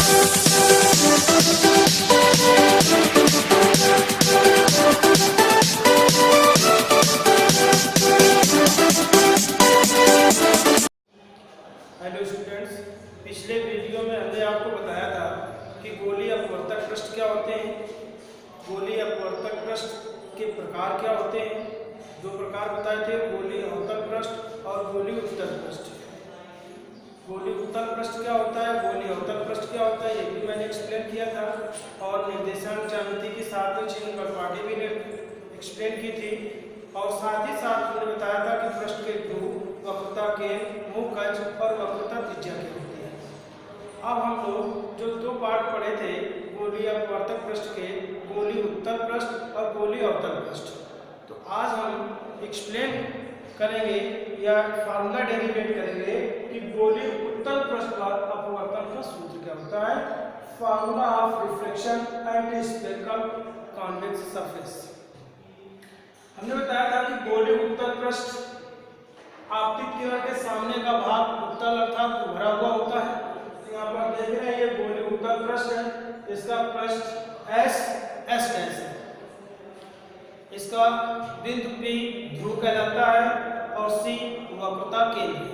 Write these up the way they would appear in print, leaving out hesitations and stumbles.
Hello students, पिछले video में हमने आपको बताया था कि गोलीय अपवर्तक पृष्ठ क्या होते हैं, गोलीय अपवर्तक पृष्ठ के प्रकार क्या होते हैं। दो प्रकार बताए थे, गोलीय अवतल पृष्ठ और गोलीय उत्तल पृष्ठ। गोलीय उत्तल पृष्ठ क्या होता है, गोलीय अवतल पृष्ठ क्या होता है, ये भी मैंने एक्सप्लेन किया था। और निर्देशांक ज्यामिति के साथ में चिन्ह बंटवारे भी एक्सप्लेन की थी। और साथ ही साथ हमने बताया था कि पृष्ठ के ध्रुव, वक्रता के मुखज और वक्रता त्रिज्या के होती है। अब हम लोग जो दो पार्ट पढ़े थे गोलीय अपवर्तक पृष्ठ के, गोलीय उत्तल पृष्ठ और गोलीय अवतल पृष्ठ, तो आज हम एक्सप्लेन करेंगे या फार्मूला डेरिवेट करेंगे कि गोलीय उत्तल पृष्ठ पर अपवर्तन का सूत्र क्या होता है। Formula of reflection and spherical convex surface. हमने बताया था कि गोलीय उत्तल पृष्ठ आपतित किरण के सामने का भाग उत्तल अर्थात भरा हुआ होता है। यहाँ पर देख रहे हैं ये गोलीय उत्तल पृष्ठ है, इसका पृष्ठ एस डैश है, इसका बिंदु P ध्रुव कहलाता है और C वक्रता केंद्र है।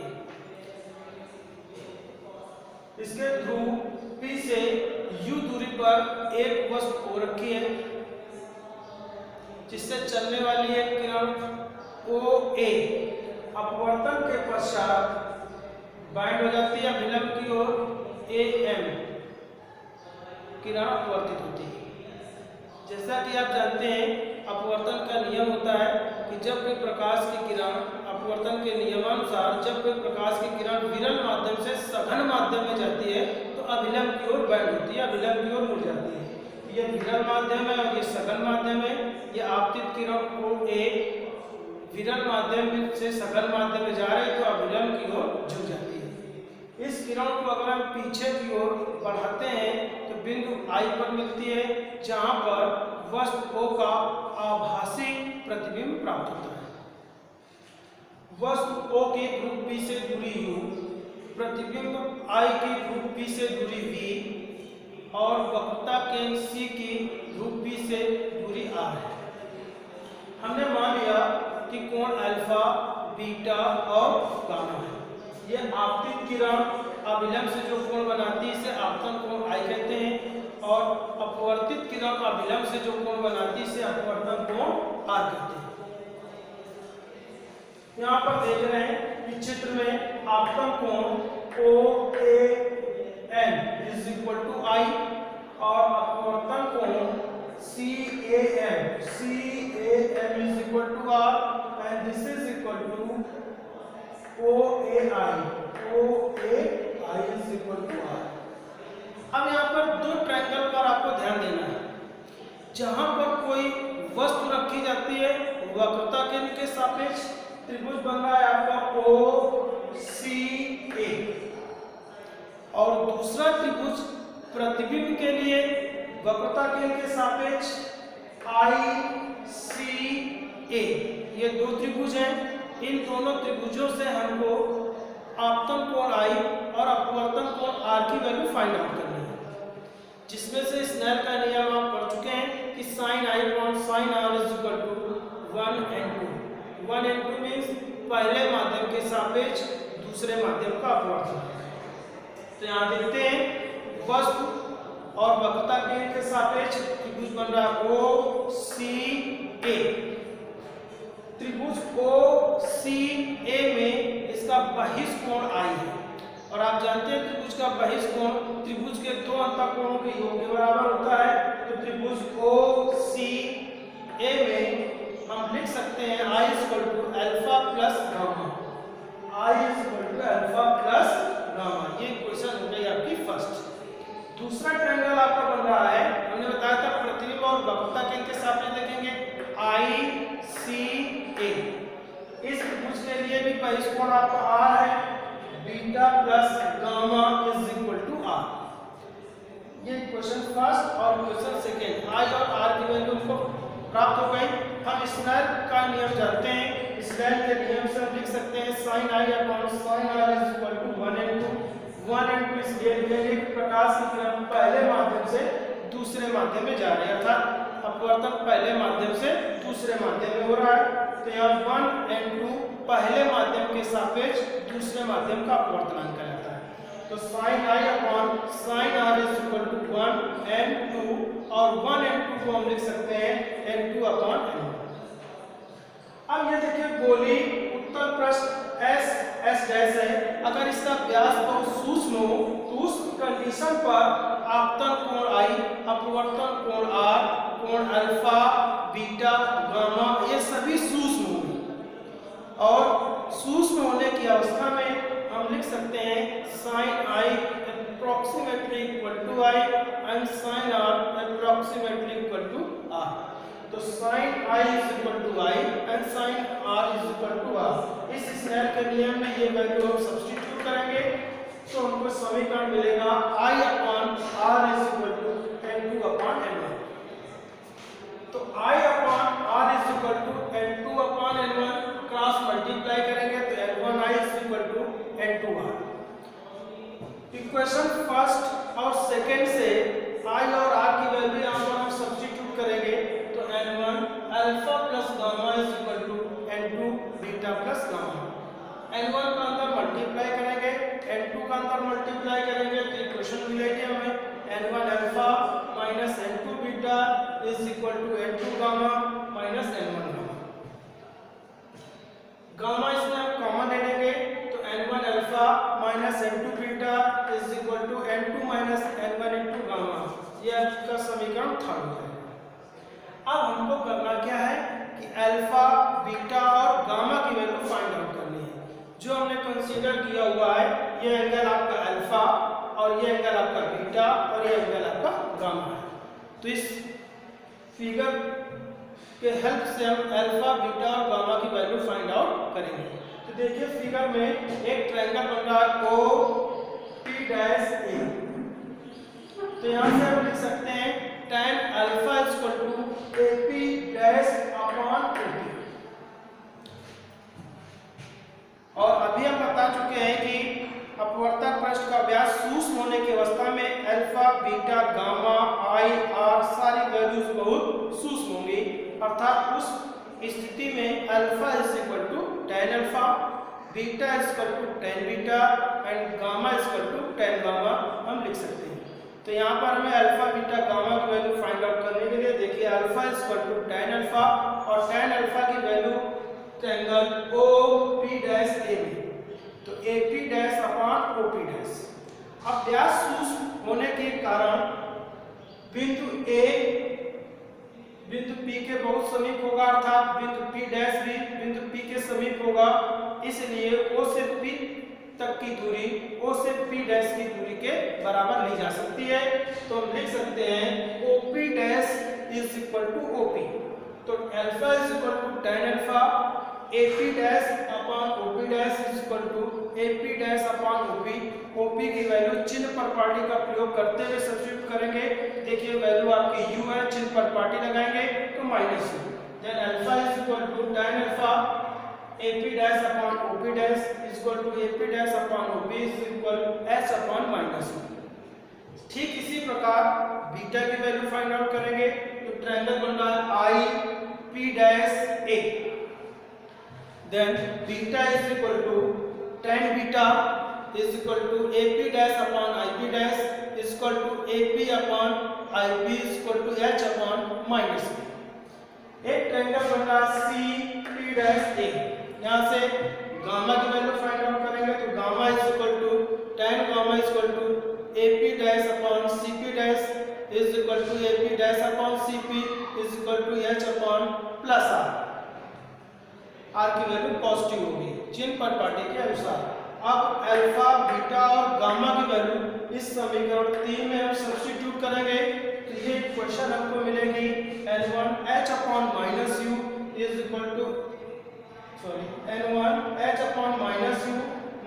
इसके ध्रुव P से U दूरी पर एक वस्तु O रखी है जिससे चलने वाली एक किरण OA अपवर्तन के पश्चात बाइंड हो जाती है विलंब की ओर AM किरण अपवर्तित होती है। जैसा कि आप जानते हैं अपवर्तन का नियम होता है कि जब कोई प्रकाश की किरण अपवर्तन के नियमानुसार जब कोई प्रकाश की किरण विरल माध्यम से सघन माध्यम में जाती है तो अभिलंब की ओर बाइंड होती है, अभिलंब की ओर मुड़ जाती है। ये विरल माध्यम है और ये सघन माध्यम है। ये आपतित किरण OA विरल माध्यम से सघन माध्यम में जा रही है तो अभिलंब की ओर झुक जाती है। इस किरण को अगर हम पीछे की ओर बढ़ाते हैं तो बिंदु I पर मिलती है जहां पर वस्तु O का आभासी प्रतिबिंब प्राप्त होता है। वस्तु O की ध्रुव P से दूरी U, प्रतिबिंब I की ध्रुव P से दूरी V और वक्रता केंद्र C की ध्रुव P से दूरी R है। हमने मान लिया कि कोण अल्फा, बीटा और गामा है। ये आपतित किरण अभिलंब से जो कोण बनाती है इसे आपतन कोण I कहते हैं और अपवर्तित किरण अभिलंब से जो कोण बनाती है इसे अपवर्तन कोण R कहते हैं। यहाँ पर देख रहे हैं कि चित्र में आपतन कोण OAN is equal to I और अपवर्तन कोण CAM is equal to R and this is equal to OAI is equal to R। अब यहाँ पर दो ट्रायंगल पर आपको ध्यान देना है। जहां पर कोई वस्तु रखी जाती है वक्रता केंद्र के सापेक्ष त्रिभुज बन रहा है आपका OCA और दूसरा त्रिभुज प्रतिबिंब के लिए वक्रता केंद्र के सापेक्ष ICA। ये दो त्रिभुज हैं। इन दोनों त्रिभुजों से हमको आपतन कोण I और अपवर्तन कोण R की वैल्यू फाइंड आउट करनी है, जिसमें से स्नेल का नियम आप पढ़ चुके हैं कि sin I upon sin R is equal to 1n2। 1n2 means पहले माध्यम के सापेक्ष दूसरे माध्यम का अपवर्तन। तो यहाँ देखते हैं वस्तु और वक्रता केंद्र के सापेक्ष त्रिभुज बन रहा है OCA। त्रिभुज OCA में इसका बहिष कोण I है और आप जानते हैं त्रिभुज का बहिष कोण त्रिभुज के दो अंतःकोणों के योग के बराबर होता है। तो त्रिभुज OCA में हम लिख सकते हैं I equal to alpha plus gamma. I equal to alpha plus gamma. ये क्वेश्चन हो गई आपकी फर्स्ट। दूसरा ट्रायंगल आपका बन रहा है, हमने बताया था प्रतिबिंब और वक्रता केंद्र के सापेक्ष देखेंगे ICA। इस त्रिभुज के लिए भी बहिष कोण आपका R है, beta plus gamma is equal to R। ये क्वेश्चन फर्स्ट और क्वेश्चन सेकेंड I और R की वैल्यू हमको प्राप्त हो गई। हम स्नेल का नियम जानते हैं, स्नेल के नियम से हम लिख सकते हैं sin I upon sin R is equal to 1n2। 1n2 इसलिए प्रकाश की किरण से दूसरे माध्यम में जा रहे हैं, अर्थात अपवर्तन पहले माध्यम से दूसरे माध्यम में हो रहा है। तो यहाँ 1 and 2 पहले माध्यम के सापेक्ष दूसरे माध्यम का अपवर्तनांक कहलाता है। तो sin I upon sin R is equal to 1 and 2, और 1 and 2 को हम लिख सकते हैं n2 अपॉन n1। अब ये देखिए गोली उत्तल पृष्ठ S डैश है, अगर इसका व्यास बहुत सूक्ष्म हो तो उस कंडीशन पर आपतन कोण I, अपवर्तन कोण R, कोण अल्फा, बीटा, गामा ये सभी सूक्ष्म होंगे, और सूक्ष्म होने की अवस्था में हम लिख सकते हैं sin I approximately equal to I and sin R approximately equal to R। तो sin I is equal to I and sin R is equal to R। इस स्नेल के नियम में ये वैल्यू हम सब्स्टिट्यूट करेंगे तो हमको समीकरण मिलेगा I upon R is equal to n2 upon n1। तो I upon R is equal to n2 upon n1 cross multiply करेंगे तो n1I is equal to n2R। Equation first और सेकंड से I और R की वैल्यू यहाँ पर हम सब्स्टिट्यूट करेंगे तो n1 alpha plus gamma is equal to n2 beta plus gamma. n1 का अंदर मल्टीप्लाई करेंगे, n2 का अंदर मल्टीप्लाई करेंगे तो इक्वेशन मिलेगी हमें n1 alpha minus n2 beta is equal to n2 gamma minus n1 gamma. Gamma इसमें हम कॉमन ले लेंगे तो n1 alpha minus n2 beta is equal to n2 minus n1 into gamma. ये आपका समीकरण थर्ड हो जाएगा। अब हमको करना क्या है कि अल्फा, बीटा और गामा की वैल्यू फाइंड आउट करनी है। जो हमने कंसीडर किया हुआ है ये एंगल आपका अल्फा और ये एंगल आपका बीटा और ये एंगल आपका गामा है। तो इस फिगर के हेल्प से हम अल्फा, बीटा और गामा की वैल्यू फाइंड आउट करेंगे। तो देखिए फिगर में एक ट्रायंगल बन रहा है OP डैश A। तो यहाँ से हम लिख सकते हैं tan alpha is equal to AP dash upon OP। और अभी हम बता चुके हैं कि अपवर्तक पृष्ठ का व्यास सूक्ष्म होने की अवस्था में alpha, beta, gamma, I, R सारी वैल्यूज बहुत सूक्ष्म होंगी, अर्थात उस स्थिति में alpha is equal to tan alpha, beta is equal to tan beta and gamma is equal to tan gamma हम लिख सकते हैं। तो यहाँ पर हमें अल्फा, बीटा, गामा की वैल्यू फाइंड आउट करने के लिए देखिए alpha is equal to tan alpha और tan अल्फा की value triangle OP dash A में तो AP dash upon OP dash. अब व्यास सूक्ष्म होने के कारण बिंदु A बिंदु P के बहुत समीप होगा, अर्थात बिंदु P डैश भी बिंदु P के समीप होगा, इसलिए O से P तक की दूरी O से P डैश की दूरी के बराबर ली जा सकती है। तो हम लिख सकते हैं OP dash is equal to OP। तो alpha is equal to tan alpha, AP dash upon OP dash is equal to AP dash upon OP। OP की वैल्यू चिन्ह प्रॉपर्टी का प्रयोग करते हुए सब्स्टिट्यूट करेंगे। देखिए वैल्यू आपकी U है, चिन्ह प्रॉपर्टी लगाएंगे तो minus U। Then alpha is equal to tan alpha AP dash upon OP dash is equal to AP dash upon OP is equal H upon minus U। ठीक इसी प्रकार बीटा की value find out करेंगे तो triangle बन रहा है IP dash A। Then beta is equal to tan beta is equal to AP dash upon IP dash is equal to AP upon IP is equal to H upon minus B। एक triangle बन रहा है CP dash A। यहाँ से gamma की value find out करेंगे तो gamma is equal to tan gamma is equal to AP dash upon CP dash is equal to AP dash upon CP is equal to H upon plus R की value positive होगी चिन्ह property के अनुसार। अब alpha, beta और gamma की value इस समीकरण 3 में हम सब्स्टिट्यूट करेंगे तो ये इक्वेशन हमको मिलेगी n1 H upon minus U is equal to n1 H upon minus U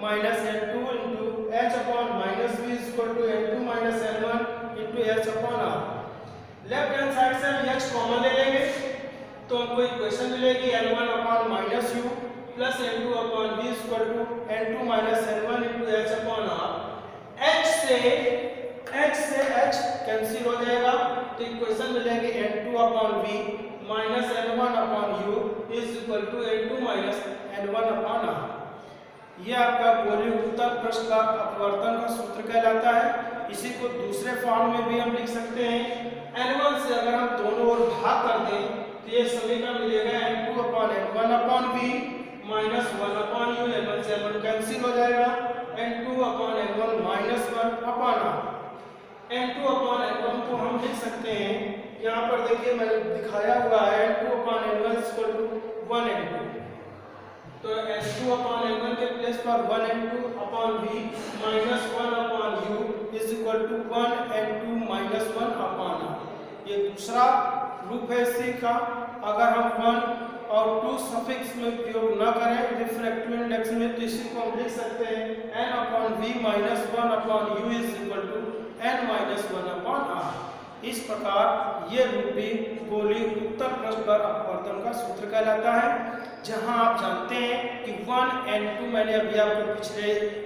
minus n2 into H upon minus V is equal to n2 minus n1 into H upon R। Left hand side से हम H common ले लेंगे तो हमको equation मिलेगी n1 upon minus U plus n2 upon V is equal to n2 minus n1 into H upon R। H से H cancel हो equation मिलेगी n2/v minus n1/u is equal to n2 minus n1/r। यह आपका गोलीय उत्तल पृष्ठ का अपवर्तन का सूत्र कहलाता है। इसी को दूसरे फॉर्म में भी हम लिख सकते हैं। n1 से अगर हम दोनों ओर भाग कर दें तो ये समीकरण मिलेगा n2/n1/v माइनस 1/u। n1 से n1 कैंसिल हो जाएगा। n2/n1 minus 1/r। n2/n1 को हम लिख सकते हैं, यहाँ पर देखिए मैंने दिखाया हुआ है n2/n1 1n2। तो n2/n1 के प्लेस पर 1n2/v minus 1/u is equal to 1n2 minus 1/r। ये दूसरा रूप है इसी का। अगर हम 1 और 2 सफिक्स में उपयोग न करें रिफ्रैक्टिव इंडेक्स में, तो इसी को हम लिख सकते हैं n/v minus 1/u is equal to n minus 1/r। इस प्रकार ये रूप भी गोलीय उत्तल पृष्ठ पर अपवर्तन का सूत्र कहलाता है, जहां आप जानते हैं कि 1n2 मैंने अभी आपको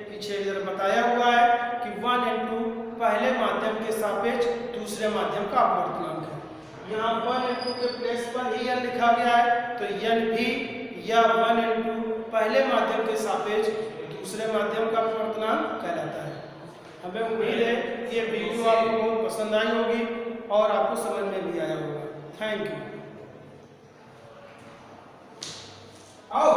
पीछे इधर बताया हुआ है कि 1n2 पहले माध्यम के सापेक्ष दूसरे माध्यम का अपवर्तनांक है। यहाँ 1n2 के प्लेस पर ही n लिखा गया है, तो n भी या 1n2 पहले माध्यम के सापेक्ष दूसरे माध्यम का अपवर्तनांक कहलाता है। हमें उम्मीद है कि ये वीडियो आपको बहुत पसंद आई होगी और आपको समझ में भी आया होगा। Thank you. आओ।